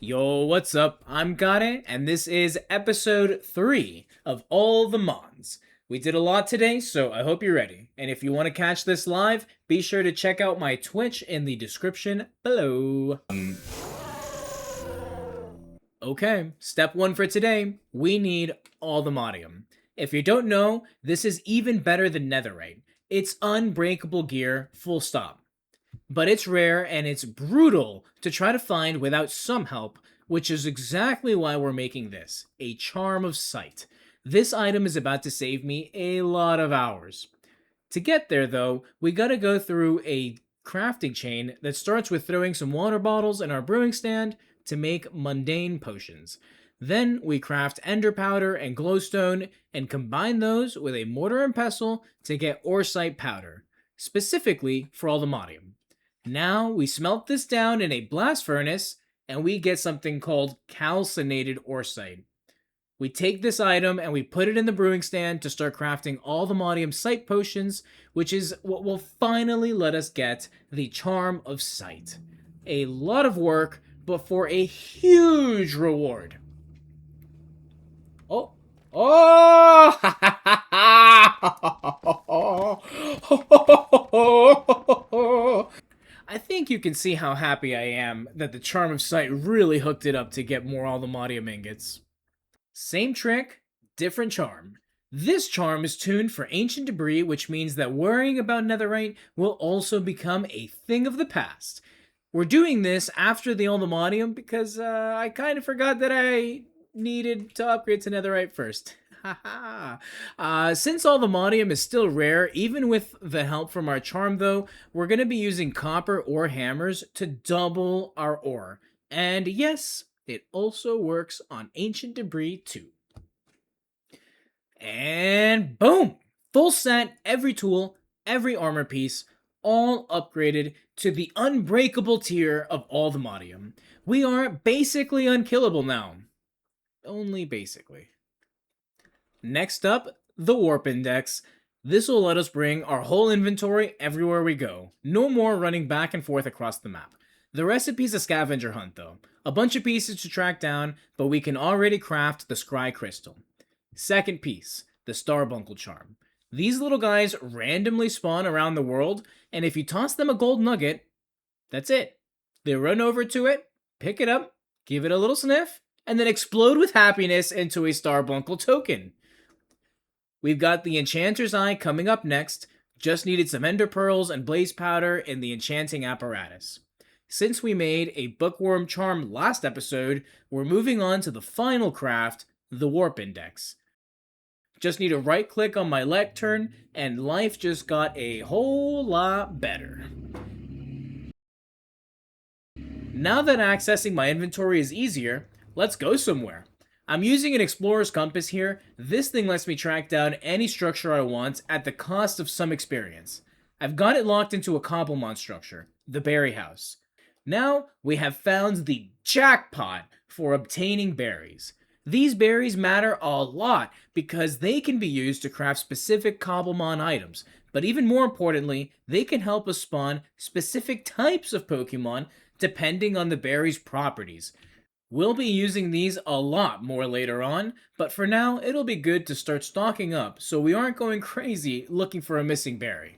Yo, what's up? I'm Gare, and this is episode 3 of All the Mons. We did a lot today, so I hope you're ready. And if you want to catch this live, be sure to check out my Twitch in the description below. Okay, step 1 for today. We need all the modium. If you don't know, this is even better than netherite. It's unbreakable gear, full stop. But it's rare and it's brutal to try to find without some help, which is exactly why we're making this, a charm of sight. This item is about to save me a lot of hours. To get there though, we gotta go through a crafting chain that starts with throwing some water bottles in our brewing stand to make mundane potions. Then we craft ender powder and glowstone and combine those with a mortar and pestle to get orsite powder, specifically for all the modium. Now we smelt this down in a blast furnace and we get something called calcinated orsite. We take this item and we put it in the brewing stand to start crafting all the modium sight potions, which is what will finally let us get the charm of sight. A lot of work, but for a huge reward. Oh, oh! I think you can see how happy I am that the Charm of Sight really hooked it up to get more Aldomadium ingots. Same trick, different charm. This charm is tuned for ancient debris, which means that worrying about netherite will also become a thing of the past. We're doing this after the Aldomadium because I kind of forgot that I needed to upgrade to netherite first. Since all the modium is still rare, even with the help from our charm though, we're going to be using copper ore hammers to double our ore. And yes, it also works on ancient debris too. And boom! Full set, every tool, every armor piece, all upgraded to the unbreakable tier of all the modium. We are basically unkillable now. Only basically. Next up, the warp index. This will let us bring our whole inventory everywhere we go. No more running back and forth across the map. The recipe's a scavenger hunt though. A bunch of pieces to track down, but we can already craft the scry crystal. Second piece, the starbuncle charm. These little guys randomly spawn around the world, and if you toss them a gold nugget, that's it. They run over to it, pick it up, give it a little sniff, and then explode with happiness into a starbuncle token. We've got the Enchanter's Eye coming up next. Just needed some ender pearls and blaze powder in the enchanting apparatus. Since we made a bookworm charm last episode, we're moving on to the final craft, the warp index. Just need to right click on my lectern and life just got a whole lot better. Now that accessing my inventory is easier, let's go somewhere. I'm using an explorer's compass here. This thing lets me track down any structure I want at the cost of some experience. I've got it locked into a Cobblemon structure, the berry house. Now we have found the jackpot for obtaining berries. These berries matter a lot because they can be used to craft specific Cobblemon items, but even more importantly, they can help us spawn specific types of Pokemon depending on the berry's properties. We'll be using these a lot more later on, but for now, it'll be good to start stocking up so we aren't going crazy looking for a missing berry.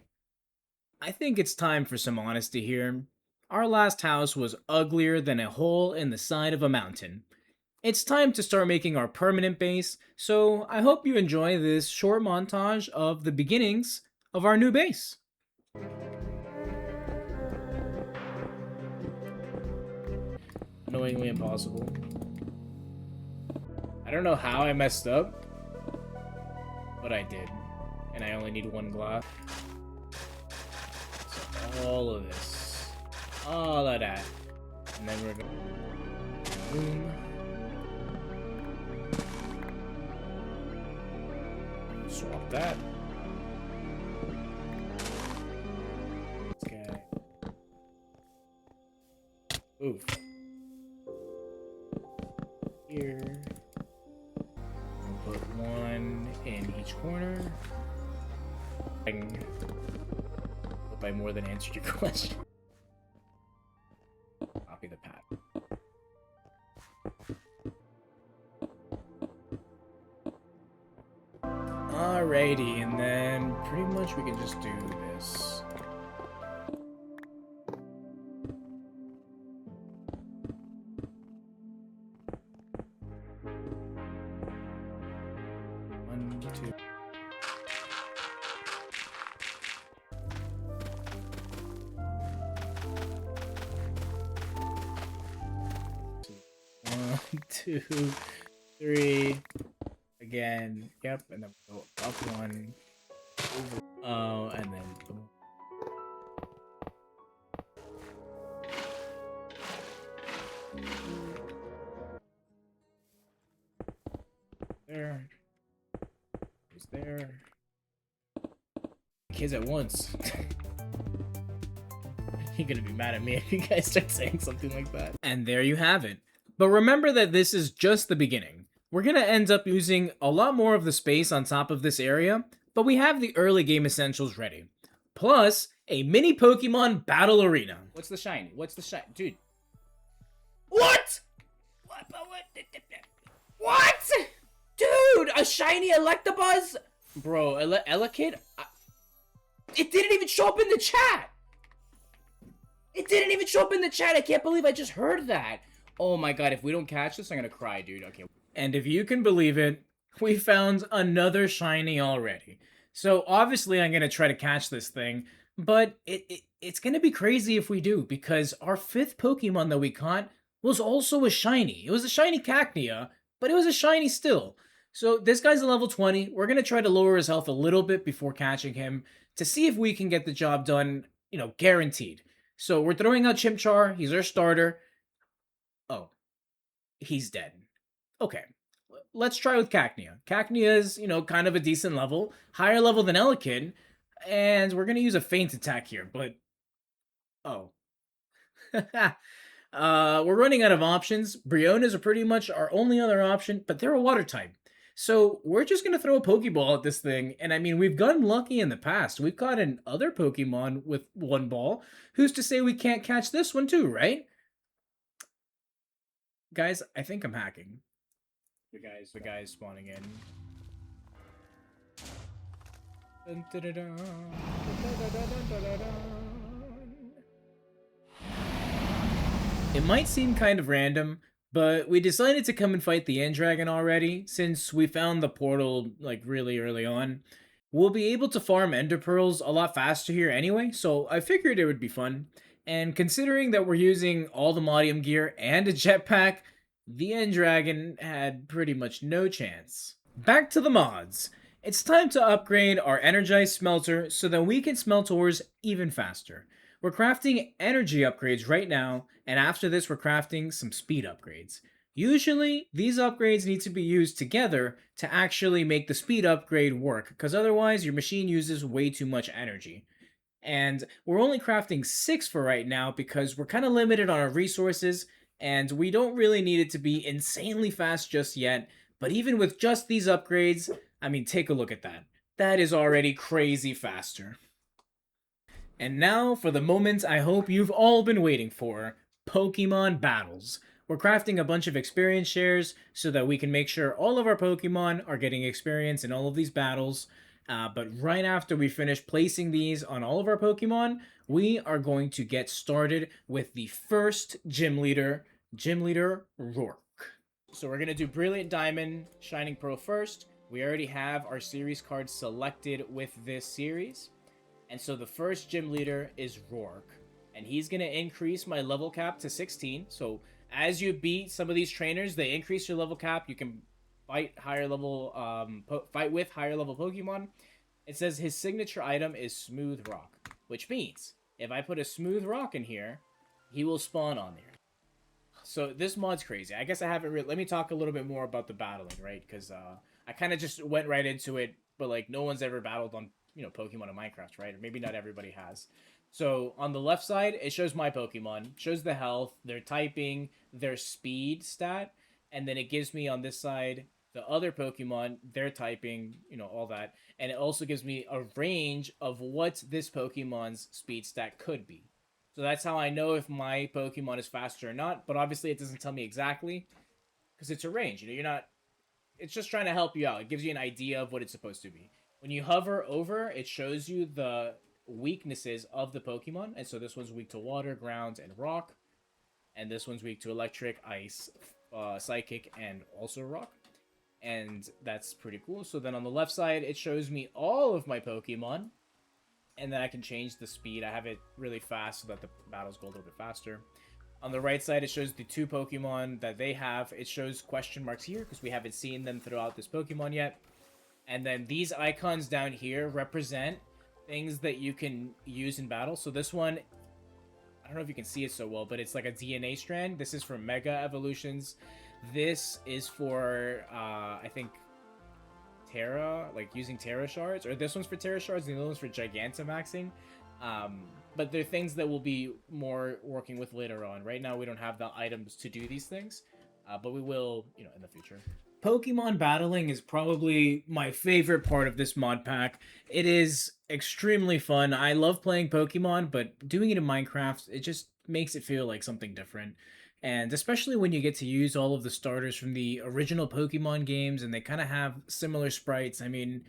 I think it's time for some honesty here. Our last house was uglier than a hole in the side of a mountain. It's time to start making our permanent base, so I hope you enjoy this short montage of the beginnings of our new base. Annoyingly impossible. I don't know how I messed up, but I did. And I only need one glass. So all of this. All of that. And then we're going to boom. Swap that. Okay. Oof. Here. I'll put one in each corner. I hope I more than answered your question. Copy the path. Alrighty, and then pretty much we can just do this. One, two. One, two, three. Again. Yep, and then we go up one. Over. Oh, and then boom. There. He's there. Kids at once. You're gonna be mad at me if you guys start saying something like that. And there you have it. But remember that this is just the beginning. We're gonna end up using a lot more of the space on top of this area, but we have the early game essentials ready. Plus, a mini Pokemon battle arena. What's the shiny? What's the shiny? Dude. What? What? Dude, a shiny Electabuzz? Bro, Elekid? It didn't even show up in the chat! It didn't even show up in the chat! I can't believe I just heard that! Oh my god, if we don't catch this, I'm gonna cry, dude. Okay. And if you can believe it, we found another shiny already. So obviously I'm gonna try to catch this thing, but it's gonna be crazy if we do, because our 5th Pokemon that we caught was also a shiny. It was a shiny Cacnea, but it was a shiny still. So this guy's a level 20. We're gonna try to lower his health a little bit before catching him to see if we can get the job done, you know, guaranteed. So we're throwing out Chimchar. He's our starter. Oh, he's dead. Okay, let's try with Cacnea. Cacnea is, you know, kind of a decent level, higher level than Elekid, and we're gonna use a feint attack here, but oh. We're running out of options. Brionas are pretty much our only other option, but they're a water type. So we're just gonna throw a Pokeball at this thing, and I mean, we've gotten lucky in the past. We've caught an other Pokemon with one ball. Who's to say we can't catch this one too, right? Guys, I think I'm hacking. The guys spawning in. Dun, dun, dun, dun. It might seem kind of random, but we decided to come and fight the End Dragon already, since we found the portal, like, really early on. We'll be able to farm Ender Pearls a lot faster here anyway, so I figured it would be fun. And considering that we're using all the Modium gear and a jetpack, the End Dragon had pretty much no chance. Back to the mods. It's time to upgrade our Energized Smelter so that we can smelt ores even faster. We're crafting energy upgrades right now, and after this we're crafting some speed upgrades. Usually, these upgrades need to be used together to actually make the speed upgrade work, because otherwise your machine uses way too much energy. And we're only crafting 6 for right now because we're kind of limited on our resources, and we don't really need it to be insanely fast just yet. But even with just these upgrades, I mean, take a look at that. That is already crazy faster. And now for the moment I hope you've all been waiting for, Pokemon battles. We're crafting a bunch of experience shares so that we can make sure all of our Pokemon are getting experience in all of these battles. But right after we finish placing these on all of our Pokemon, we are going to get started with the first Gym Leader Rourke. So we're going to do Brilliant Diamond, Shining Pearl first. We already have our series cards selected with this series. And so the first gym leader is Rourke. And he's going to increase my level cap to 16. So as you beat some of these trainers, they increase your level cap. You can fight higher level, fight with higher level Pokemon. It says his signature item is Smooth Rock. Which means, if I put a Smooth Rock in here, he will spawn on there. So this mod's crazy. I guess I haven't really... Let me talk a little bit more about the battling, right? Because I kind of just went right into it. But like, no one's ever battled on... you know, Pokemon in Minecraft, right? Or maybe not everybody has. So on the left side, it shows my Pokemon, shows the health, their typing, their speed stat, and then it gives me on this side the other Pokemon, their typing, you know, all that. And it also gives me a range of what this Pokemon's speed stat could be. So that's how I know if my Pokemon is faster or not, but obviously it doesn't tell me exactly. because it's a range. You're not. It's just trying to help you out. It gives you an idea of what it's supposed to be. When you hover over, it shows you the weaknesses of the Pokemon, and so this one's weak to water, ground, and rock, and this one's weak to electric, ice, psychic, and also rock. And that's pretty cool. So then on the left side, it shows me all of my Pokemon, and then I can change the speed. I have it really fast so that the battles go a little bit faster. On the right side, it shows the 2 Pokemon that they have. It shows question marks here because we haven't seen them throughout this Pokemon yet. And then these icons down here represent things that you can use in battle. So this one, I don't know if you can see it so well, but it's like a DNA strand. This is for Mega Evolutions. This is for, I think, Terra, like using Terra Shards. Or this one's for Terra Shards, and the other one's for Gigantamaxing. But they're things that we'll be more working with later on. Right now, we don't have the items to do these things, but we will, in the future. Pokemon battling is probably my favorite part of this mod pack. It is extremely fun. I love playing Pokemon, but doing it in Minecraft, it just makes it feel like something different. And especially when you get to use all of the starters from the original Pokemon games and they kind of have similar sprites. I mean,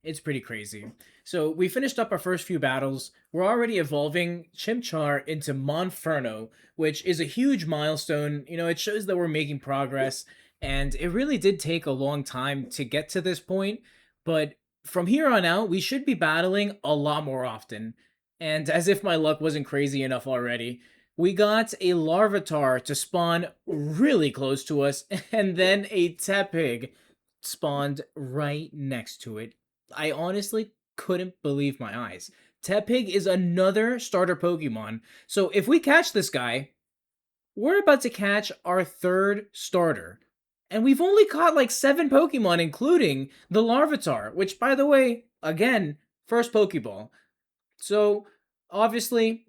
it's pretty crazy. So we finished up our first few battles. We're already evolving Chimchar into Monferno, which is a huge milestone. It shows that we're making progress. And it really did take a long time to get to this point. But from here on out, we should be battling a lot more often. And as if my luck wasn't crazy enough already, we got a Larvitar to spawn really close to us, and then a Tepig spawned right next to it. I honestly couldn't believe my eyes. Tepig is another starter Pokemon. So if we catch this guy, we're about to catch our 3rd starter. And we've only caught like 7 Pokemon, including the Larvitar, which, by the way, again, first Pokeball. So obviously,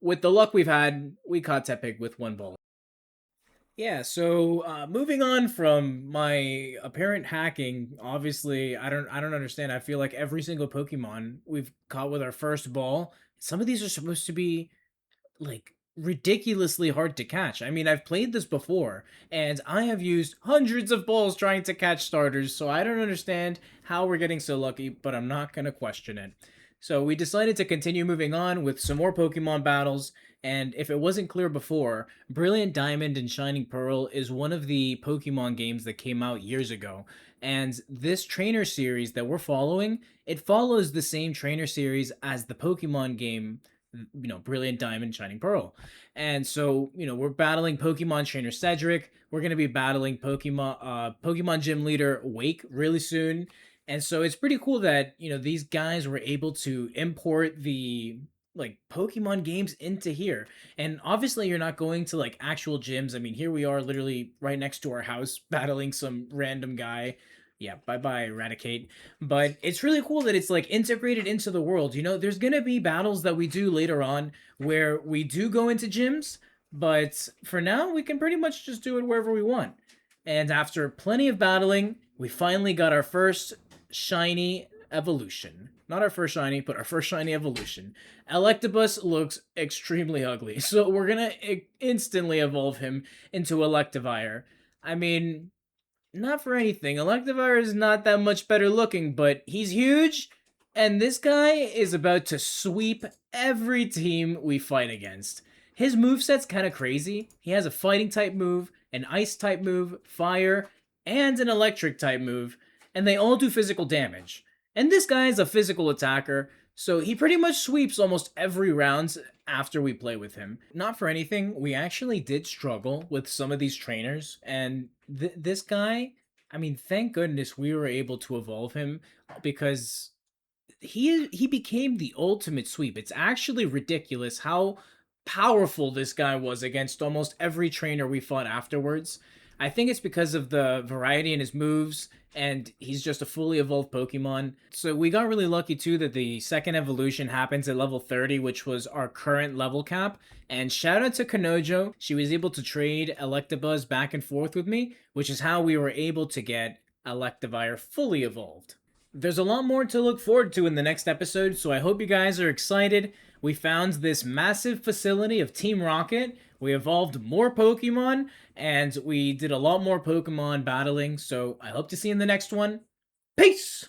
with the luck we've had, we caught Tepig with 1 ball. Yeah, so moving on from my apparent hacking, obviously I don't understand. I feel like every single Pokemon we've caught with our first ball, some of these are supposed to be like ridiculously hard to catch. I mean, I've played this before and I have used hundreds of balls trying to catch starters, so I don't understand how we're getting so lucky, but I'm not going to question it. So we decided to continue moving on with some more Pokemon battles, and if it wasn't clear before, Brilliant Diamond and Shining Pearl is one of the Pokemon games that came out years ago. And this trainer series that we're following, it follows the same trainer series as the Pokemon game, Brilliant Diamond, Shining Pearl. And so, we're battling Pokemon Trainer Cedric. We're going to be battling Pokemon Gym Leader Wake really soon. And so it's pretty cool that, these guys were able to import the like Pokemon games into here. And obviously you're not going to like actual gyms. I mean, here we are literally right next to our house battling some random guy. Yeah, bye-bye, Eradicate. But it's really cool that it's like integrated into the world. There's going to be battles that we do later on where we do go into gyms, but for now we can pretty much just do it wherever we want. And after plenty of battling, we finally got our first shiny evolution. Not our first shiny, but our first shiny evolution. Electabuzz looks extremely ugly, so we're gonna instantly evolve him into Electivire. I mean, not for anything. Electivire is not that much better looking, but he's huge, and this guy is about to sweep every team we fight against. His moveset's kind of crazy. He has a fighting type move, an ice type move, fire, and an electric type move, and they all do physical damage. And this guy is a physical attacker, so he pretty much sweeps almost every round after we play with him. Not for anything, we actually did struggle with some of these trainers, and this guy, I mean, thank goodness we were able to evolve him, because he became the ultimate sweep. It's actually ridiculous how powerful this guy was against almost every trainer we fought afterwards. I think it's because of the variety in his moves, and he's just a fully evolved Pokemon. So we got really lucky too that the second evolution happens at level 30, which was our current level cap. And shout out to Kanojo, she was able to trade Electabuzz back and forth with me, which is how we were able to get Electivire fully evolved. There's a lot more to look forward to in the next episode, so I hope you guys are excited. We found this massive facility of Team Rocket, We evolved more Pokemon, and we did a lot more Pokemon battling, so I hope to see you in the next one. Peace!